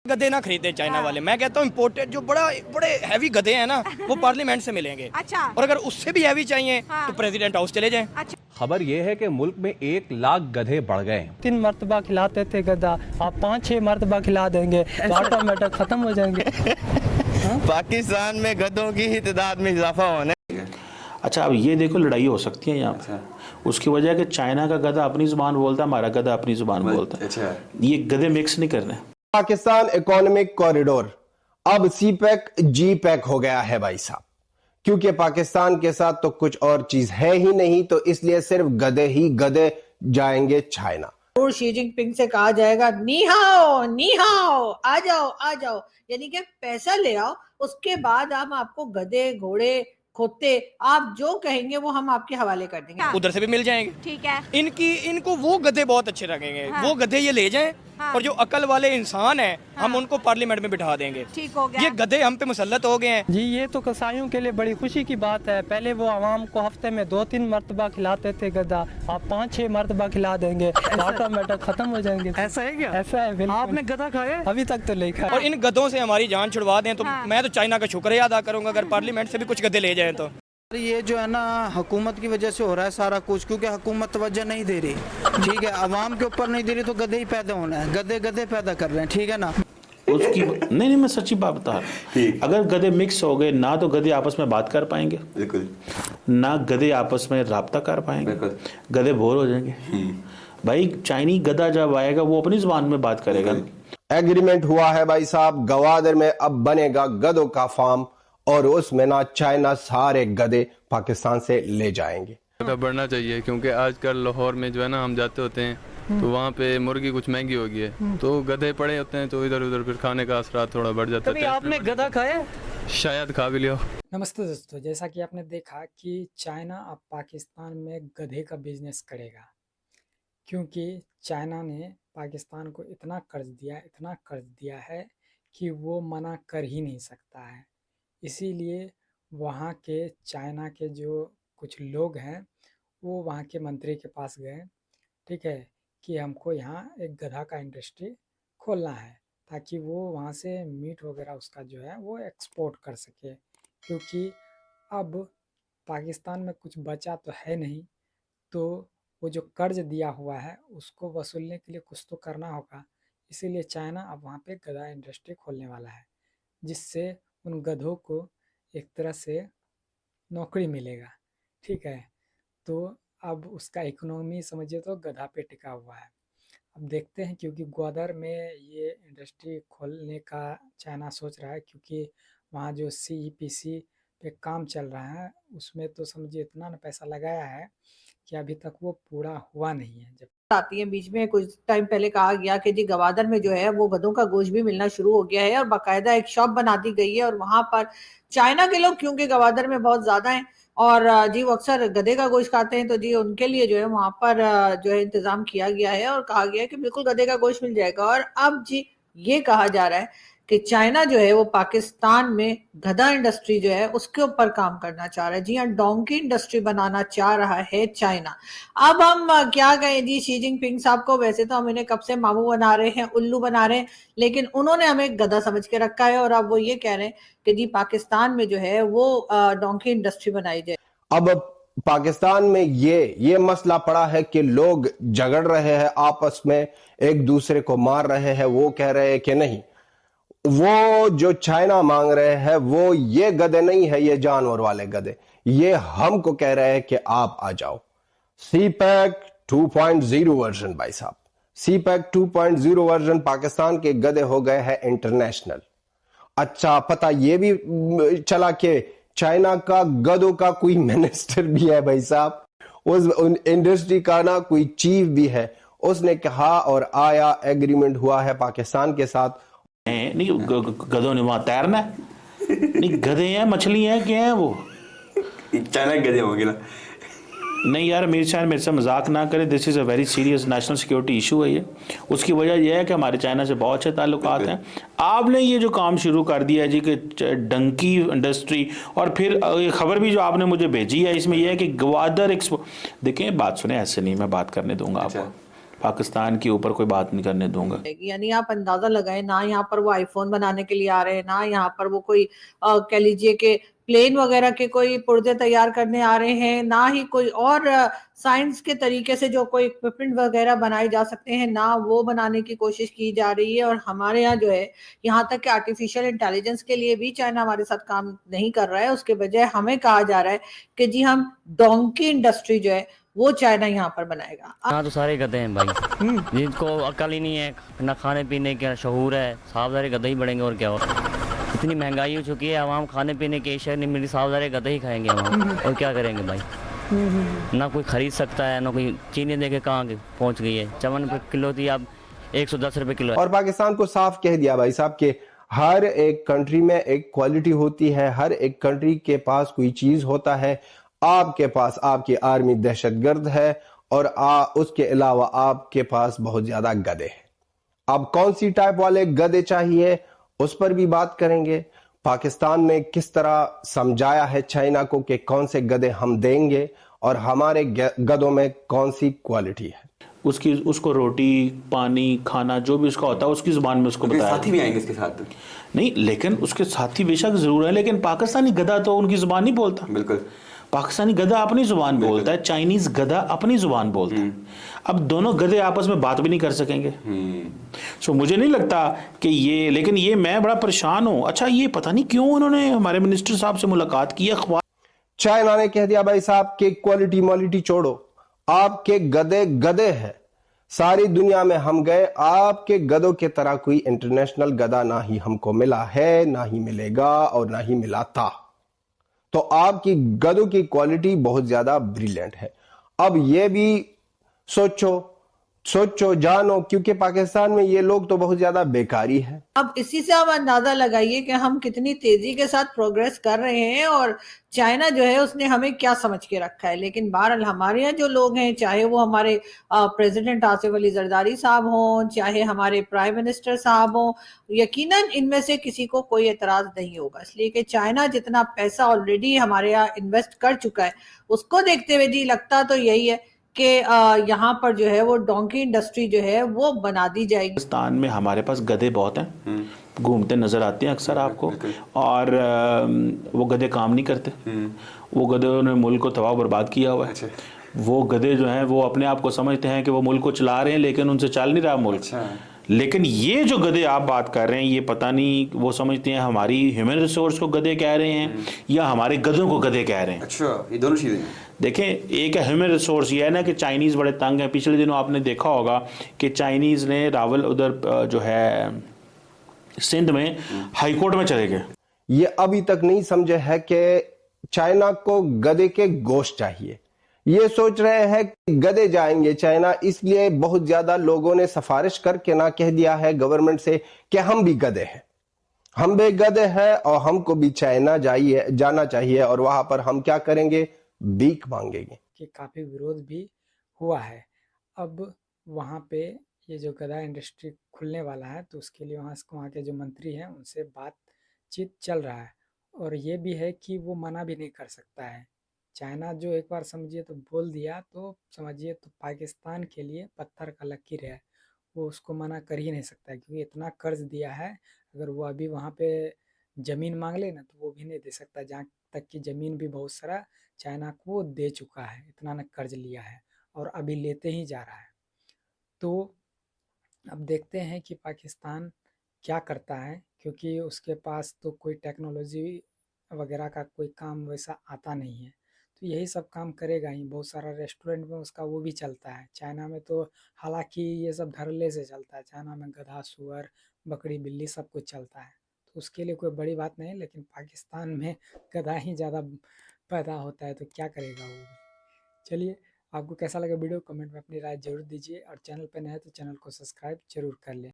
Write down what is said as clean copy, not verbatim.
गधे ना खरीदे चाइना वाले। मैं कहता हूँ इम्पोर्टेड जो बड़े हैवी गधे हैं ना वो पार्लियामेंट से मिलेंगे। अच्छा। और अगर उससे भी हैवी चाहिए तो प्रेसिडेंट हाउस चले जाएं। अच्छा। खबर यह है कि मुल्क में 1 लाख गधे बढ़ गए हैं। 3 मरतबा खिलाते थे गधा, आप 5-6 मरतबा खिला देंगे तो ऑटोमेटिक खत्म हो जाएंगे। पाकिस्तान में गधों की तादाद में इजाफा होने। अच्छा, अब ये देखो लड़ाई हो सकती है यहाँ पे। उसकी वजह है कि चाइना का गधा अपनी जुबान बोलता है, हमारा गधा अपनी जुबान बोलता है। अच्छा। ये गधे मिक्स नहीं करने। पाकिस्तान इकोनॉमिक कॉरिडोर अब सीपैक जी पैक हो गया है भाई साहब, क्योंकि पाकिस्तान के साथ तो कुछ और चीज है ही नहीं, तो इसलिए सिर्फ गधे ही गधे जाएंगे चाइना। और शी जिनपिंग से कहा जाएगा नी हाओ, आ जाओ, यानी कि पैसा ले आओ, उसके बाद हम आपको गधे घोड़े खोते आप जो कहेंगे वो हम आपके हवाले कर देंगे। उधर से भी मिल जाएंगे। ठीक है। इनको वो गधे बहुत अच्छे लगेंगे। हाँ। वो गधे ये ले जाएं। हाँ। और जो अकल वाले इंसान हैं हम उनको पार्लियामेंट में बिठा देंगे। ठीक हो गया। ये गधे हम पे मुसल्लत हो गए हैं। जी, ये तो कसाईयों के लिए बड़ी खुशी की बात है। पहले वो आवाम को हफ्ते में 2-3 मरतबा खिलाते थे गधा, आप 5-6 मरतबा खिला देंगे तो ऑटोमेटिक खत्म हो जाएंगे। ऐसा है क्या? ऐसा है, बिल्कुल। आपने गधा खाया? अभी तक तो नहीं खाया। और इन गधों से हमारी जान छुड़वा दें तो हाँ। मैं तो चाइना का शुक्रिया अदा करूंगा अगर पार्लियामेंट से भी कुछ गधे ले जाएं तो। ये जो है ना हुकूमत की वजह से हो रहा है सारा कुछ, क्योंकि हुकूमत तवज्जो नहीं दे रही। ठीक है, आवाम के ऊपर नहीं दे रही तो गधे ही पैदा होना है, गधे पैदा कर रहे हैं। ठीक है ना। उसकी नहीं, मैं सच्ची बात बता रहा हूँ। अगर गधे मिक्स हो गए ना तो गधे आपस में बात कर पाएंगे, बिल्कुल ना गधे आपस में राब्ता कर पाएंगे, गधे बोर हो जाएंगे। भाई चाइनी गधा जब आएगा वो अपनी जुबान में बात करेगा। एग्रीमेंट हुआ है भाई साहब, गवादर में अब बनेगा गधों का फार्म और उसमें ना चाइना सारे गधे पाकिस्तान से ले जाएंगे। बढ़ना चाहिए, क्योंकि आजकल लाहौर में जो है ना हम जाते होते हैं तो वहाँ पे मुर्गी कुछ महंगी हो गई है, तो गधे पड़े होते हैं तो इधर उधर फिर खाने का असरा थोड़ा बढ़ जाता है। आपने गधा खाया? शायद खा भी लिया। नमस्ते दोस्तों, जैसा कि आपने देखा कि चाइना अब पाकिस्तान में गधे का बिजनेस करेगा, क्योंकि चाइना ने पाकिस्तान को इतना कर्ज दिया है कि वो मना कर ही नहीं सकता है। इसीलिए वहाँ के चाइना के जो कुछ लोग हैं वो वहाँ के मंत्री के पास गए, ठीक है, कि हमको यहाँ एक गधा का इंडस्ट्री खोलना है ताकि वो वहाँ से मीट वगैरह उसका जो है वो एक्सपोर्ट कर सके, क्योंकि अब पाकिस्तान में कुछ बचा तो है नहीं, तो वो जो कर्ज दिया हुआ है उसको वसूलने के लिए कुछ तो करना होगा। इसीलिए चाइना अब वहाँ पे गधा इंडस्ट्री खोलने वाला है, जिससे उन गधों को एक तरह से नौकरी मिलेगा। ठीक है, तो अब उसका इकोनॉमी समझिए तो गधा पे टिका हुआ है। अब देखते हैं, क्योंकि ग्वादर में ये इंडस्ट्री खोलने का चाइना सोच रहा है, क्योंकि वहाँ जो CEPC पे काम चल रहा है उसमें तो समझिए इतना ना पैसा लगाया है कि अभी तक वो पूरा हुआ नहीं है। जब आती है बीच में कुछ टाइम पहले कहा गया कि जी गवादर में जो है वो गधों का गोश्त भी मिलना शुरू हो गया है और बाकायदा एक शॉप बना दी गई है, और वहां पर चाइना के लोग क्योंकि गवादर में बहुत ज्यादा हैं और जी वो अक्सर गधे का गोश्त खाते हैं, तो जी उनके लिए जो है वहां पर जो है इंतजाम किया गया है और कहा गया है कि बिल्कुल गधे का गोश्त मिल जाएगा। और अब जी ये कहा जा रहा है कि चाइना जो है वो पाकिस्तान में गधा इंडस्ट्री जो है उसके ऊपर काम करना चाह रहा है। जी हाँ, डोंकी इंडस्ट्री बनाना चाह रहा है चाइना। अब हम क्या कहें जी शी जिनपिंग साहब को, वैसे तो हम इन्हें कब से मामू बना रहे हैं, उल्लू बना रहे हैं, लेकिन उन्होंने हमें गधा समझ के रखा है और अब वो ये कह रहे हैं कि जी पाकिस्तान में जो है वो डोंकी इंडस्ट्री बनाई जाए। अब पाकिस्तान में ये मसला पड़ा है कि लोग झगड़ रहे हैं आपस में, एक दूसरे को मार रहे हैं। वो कह रहे हैं कि नहीं, वो जो चाइना मांग रहे हैं वो ये गधे नहीं है, ये जानवर वाले गधे, ये हमको कह रहे हैं कि आप आ जाओ। सीपैक 2.0 वर्जन भाई साहब, सीपैक 2.0 वर्जन पाकिस्तान के गधे हो गए हैं इंटरनेशनल। अच्छा, पता ये भी चला कि चाइना का गधों का कोई मिनिस्टर भी है भाई साहब, उस इंडस्ट्री का ना कोई चीफ भी है। उसने कहा और आया, एग्रीमेंट हुआ है पाकिस्तान के साथ। नहीं, गधों ने वहां तैरना है? नहीं, गधे हैं, मछली हैं, क्या है वो? चाइना के गधे होंगे ना। नहीं यार, मेरे से मजाक ना करे। This is a very serious national security issue है ये। उसकी वजह यह है कि हमारे चाइना से बहुत अच्छे ताल्लुकात हैं। आपने ये जो काम शुरू कर दिया है जी कि डंकी इंडस्ट्री, और फिर ये खबर भी जो आपने मुझे भेजी है इसमें यह है कि ग्वादर एक्सपो। देखें, बात सुने, ऐसे नहीं मैं बात करने दूंगा आपको। पाकिस्तान के ऊपर कोई बात नहीं करने दूंगा। यानी आप अंदाजा लगाएं, ना यहाँ पर वो आईफोन बनाने के लिए आ रहे हैं, ना यहाँ पर वो कोई कह लीजिए कि प्लेन वगैरह के कोई पुर्जे तैयार करने आ रहे हैं, ना ही कोई और साइंस के तरीके से जो कोई इक्विपमेंट वगैरह बनाए जा सकते हैं, ना वो बनाने की कोशिश की जा रही है। और हमारे यहाँ जो है, यहाँ तक कि आर्टिफिशियल इंटेलिजेंस के लिए भी चाइना हमारे साथ काम नहीं कर रहा है। उसके बजाय हमें कहा जा रहा है कि जी हम डोंकी इंडस्ट्री जो है वो चाइना यहाँ पर बनाएगा। यहाँ तो सारे गधे हैं भाई, जिनको अकल ही नहीं है, ना खाने पीने का शऊर है, साफ सारे गधे ही बढ़ेंगे और क्या हो। इतनी महंगाई हो चुकी है, आवाम खाने पीने की एशिया नहीं मिली, साफ सारे गधे ही खाएंगे आवाम, और क्या करेंगे भाई। ना कोई खरीद सकता है, ना कोई चीनी देके कहाँ पहुँच गई है। 54 रुपये किलो थी, अब 110 रुपये किलो है। और पाकिस्तान को साफ कह दिया भाई साहब कि हर एक कंट्री में एक क्वालिटी होती है, हर एक कंट्री के पास कोई चीज होता है। आपके पास आपकी आर्मी दहशतगर्द है और उसके अलावा आपके पास बहुत ज्यादा गधे हैं। अब कौन सी टाइप वाले गधे चाहिए उस पर भी बात करेंगे। पाकिस्तान में किस तरह समझाया है चाइना को कि कौन से गधे हम देंगे और हमारे गधों में कौन सी क्वालिटी है। उसको रोटी पानी खाना जो भी उसका होता है उसकी जुबान में उसको बताया। साथी भी आएंगे इसके साथ नहीं, लेकिन उसके साथी बेशक जरूर है, लेकिन पाकिस्तानी गधा तो उनकी जुबान नहीं बोलता। बिल्कुल, पाकिस्तानी गधा अपनी जुबान बोलता है, चाइनीज गधा अपनी जुबान बोलता है। अब दोनों गधे आपस में बात भी नहीं कर सकेंगे। सो मुझे नहीं लगता कि ये, लेकिन ये मैं बड़ा परेशान हूँ। अच्छा, ये पता नहीं क्यों उन्होंने हमारे मिनिस्टर साहब से मुलाकात की। अखबार चाइना ने कह दिया भाई साहब कि क्वालिटी मॉलिटी छोड़ो, आपके गधे गधे हैं। सारी दुनिया में हम गए, आपके गधों की तरह कोई इंटरनेशनल गधा ना ही हमको मिला है, ना ही मिलेगा और ना ही मिला था। तो आपकी गधों की क्वालिटी बहुत ज्यादा ब्रिलियंट है। अब ये भी सोचो जानो, क्योंकि पाकिस्तान में ये लोग तो बहुत ज्यादा बेकारी है। अब इसी से आप अंदाजा लगाइए कि हम कितनी तेजी के साथ प्रोग्रेस कर रहे हैं और चाइना जो है उसने हमें क्या समझ के रखा है। लेकिन बहरहाल हमारे यहाँ जो लोग हैं, चाहे वो हमारे प्रेसिडेंट आसिफ अली जरदारी साहब हों, चाहे हमारे प्राइम मिनिस्टर साहब हों, यकीनन इनमें से किसी को कोई एतराज नहीं होगा। इसलिए कि चाइना जितना पैसा ऑलरेडी हमारे यहाँ इन्वेस्ट कर चुका है, उसको देखते हुए जी लगता तो यही है कि यहाँ पर जो है वो डोंकी इंडस्ट्री जो है वो बना दी जाएगी। पाकिस्तान में हमारे पास गधे बहुत हैं, घूमते नजर आते हैं अक्सर आपको, और वो गधे काम नहीं करते। वो गधे ने मुल्क को तबाह बर्बाद किया हुआ है। वो गधे जो हैं वो अपने आप को समझते हैं कि वो मुल्क को चला रहे हैं, लेकिन उनसे चल नहीं रहा मुल्क। लेकिन ये जो गधे आप बात कर रहे हैं, ये पता नहीं वो समझते हैं हमारी ह्यूमन रिसोर्स को गधे कह रहे हैं या हमारे गधों को गधे कह रहे हैं। अच्छा, ये दोनों चीजें। देखें, एक ह्यूमन रिसोर्स ये है ना कि चाइनीज़ बड़े तंग हैं। पिछले दिनों आपने देखा होगा कि चाइनीज़ ने रावल उधर जो है सिंध में हाई कोर्ट में चले गए। ये अभी तक नहीं समझे है कि चाइना को गधे के गोश्त चाहिए। ये सोच रहे हैं कि गधे जाएंगे चाइना, इसलिए बहुत ज्यादा लोगों ने सिफारिश करके ना कह दिया है गवर्नमेंट से कि हम भी गधे हैं, हम भी गधे हैं और हमको भी चाइना जाना चाहिए और वहां पर हम क्या करेंगे, भीख मांगेंगे। कि काफ़ी विरोध भी हुआ है। अब वहाँ पे ये जो गधा इंडस्ट्री खुलने वाला है, तो उसके लिए वहाँ के जो मंत्री हैं उनसे बातचीत चल रहा है। और ये भी है कि वो मना भी नहीं कर सकता है। चाइना जो एक बार समझिए तो बोल दिया तो समझिए तो पाकिस्तान के लिए पत्थर का लकीर है। वो उसको मना कर ही नहीं सकता है, क्योंकि इतना कर्ज दिया है। अगर वो अभी वहाँ पे ज़मीन मांग ले ना, तो वो भी नहीं दे सकता। जहाँ तक कि ज़मीन भी बहुत सारा चाइना को दे चुका है, इतना न कर्ज लिया है और अभी लेते ही जा रहा है। तो अब देखते हैं कि पाकिस्तान क्या करता है, क्योंकि उसके पास तो कोई टेक्नोलॉजी वगैरह का कोई काम वैसा आता नहीं है। तो यही सब काम करेगा ही। बहुत सारा रेस्टोरेंट में उसका वो भी चलता है। चाइना में तो हालांकि ये सब धड़ल्ले से चलता है। चाइना में गधा, सुअर, बकरी, बिल्ली सब कुछ चलता है, तो उसके लिए कोई बड़ी बात नहीं। लेकिन पाकिस्तान में गधा ही ज़्यादा पैदा होता है, तो क्या करेगा वो भी। चलिए, आपको कैसा लगा वीडियो, कमेंट में अपनी राय जरूर दीजिए और चैनल पर नए हैं तो चैनल को सब्सक्राइब जरूर कर लें।